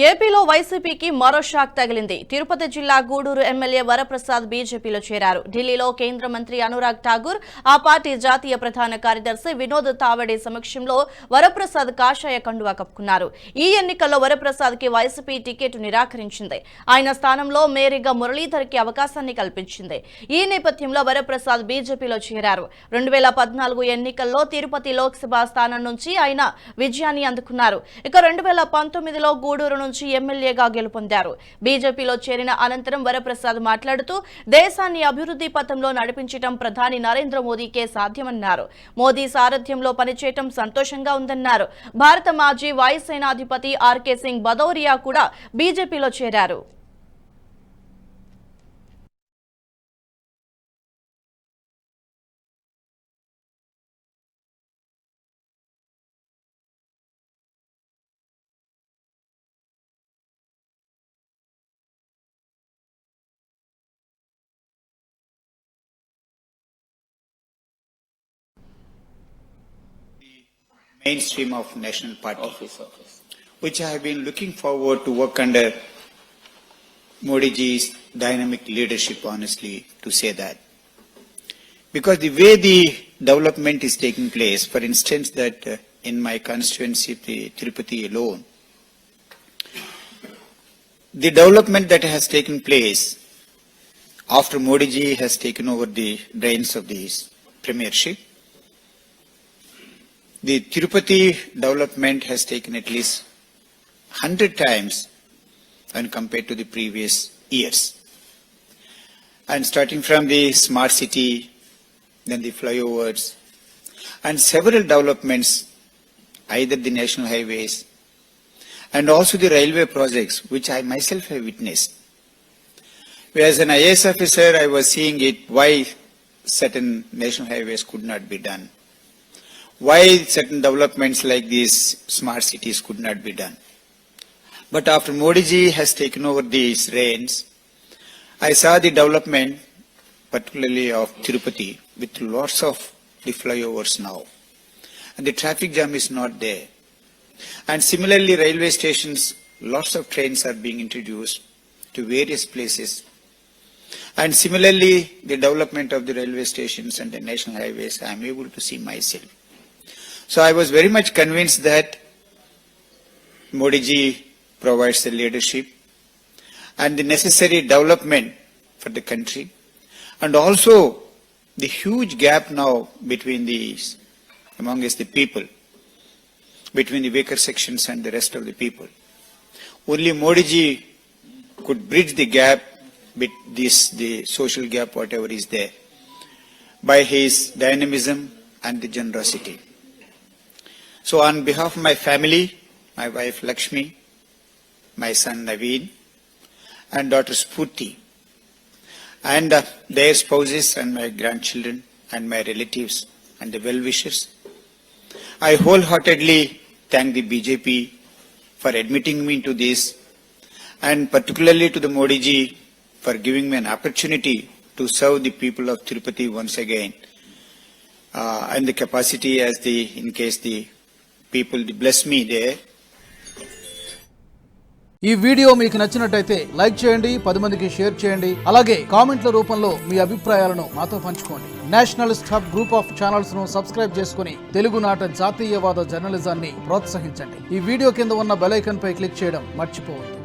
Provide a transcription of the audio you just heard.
ఏపీలో వైసీపీకి మరో షాక్ తగిలింది. తిరుపతి జిల్లా గూడూరు ఎమ్మెల్యే వరప్రసాద్ బీజేపీలో చేరారు. ఢిల్లీలో కేంద్ర మంత్రి అనురాగ్ ఠాకూర్, ఆ పార్టీ జాతీయ ప్రధాన కార్యదర్శి వినోద్ తావడే సమక్షంలో వరప్రసాద్ కాషాయ కండువా కప్పుకున్నారు. ఈ ఎన్నికల్లో వరప్రసాద్ కి వైసీపీ టికెట్ నిరాకరించింది. ఆయన స్థానంలో మేరీగా మురళీధర్కి అవకాశాన్ని కల్పించింది. ఈ నేపథ్యంలో వరప్రసాద్ బీజేపీలో చేరారు. 2014 ఎన్నికల్లో తిరుపతి లోక్సభ స్థానం నుంచి ఆయన విజయాన్ని అందుకున్నారు. ఇక 2019లో గూడూరు నుంచి ఎమ్మెల్యేగా గెలుపొందారు. బీజేపీలో చేరిన అనంతరం వరప్రసాద్ మాట్లాడుతూ దేశాన్ని అభివృద్ధి పథంలో నడిపించడం ప్రధాని నరేంద్ర మోదీకే సాధ్యమన్నారు. మోదీ సారథ్యంలో పనిచేయడం సంతోషంగా ఉందన్నారు. భారత మాజీ వాయుసేనాధిపతి ఆర్కే సింగ్ భదౌరియా కూడా బీజేపీలో చేరారు. Mainstream of National Party, which I have been looking forward to work under Modi ji's dynamic leadership, honestly, to say that. Because the way the development is taking place, for instance, that in my constituency, Tirupati alone, the development that has taken place after Modi ji has taken over the reins of the premiership, the Tirupati development has taken at least 100 times when compared to the previous years. And starting from the smart city, then the flyovers, and several developments, either the national highways and also the railway projects, which I myself have witnessed. As an IAS officer, I was seeing it, why certain national highways could not be done. Why certain developments like these smart cities could not be done. But after Modi ji has taken over these reins, I saw the development, particularly of Tirupati, with lots of the flyovers now. And the traffic jam is not there. And similarly, railway stations, lots of trains are being introduced to various places. And similarly, the development of the railway stations and the national highways, I am able to see myself. So I was very much convinced that Modi ji provides the leadership and the necessary development for the country, and also the huge gap now between amongst the people, between the weaker sections and the rest of the people. Only Modi ji could bridge the gap, the social gap, whatever is there, by his dynamism and the generosity. So on behalf of my family, my wife Lakshmi, my son Naveen, and daughter Spurti, and their spouses and my grandchildren and my relatives and the well-wishers, I wholeheartedly thank the BJP for admitting me into this, and particularly to the Modi ji for giving me an opportunity to serve the people of Tirupati once again, and the capacity as in case the people bless me there. ఈ video మీకు నచ్చినట్టయితే like చేయండి, 10 మందికి share చేయండి. అలాగే కామెంట్ల రూపంలో మీ అభిప్రాయాలను మాతో పంచుకోండి. Nationalist hub group of channels ను సబ్స్క్రైబ్ చేసుకుని తెలుగునాట జాతీయవాద జర్నలిజాన్ని ప్రోత్సహించండి. ఈ వీడియో కింద ఉన్న బెల్ ఐకాన్ పై క్లిక్ చేయడం మర్చిపోవద్దు.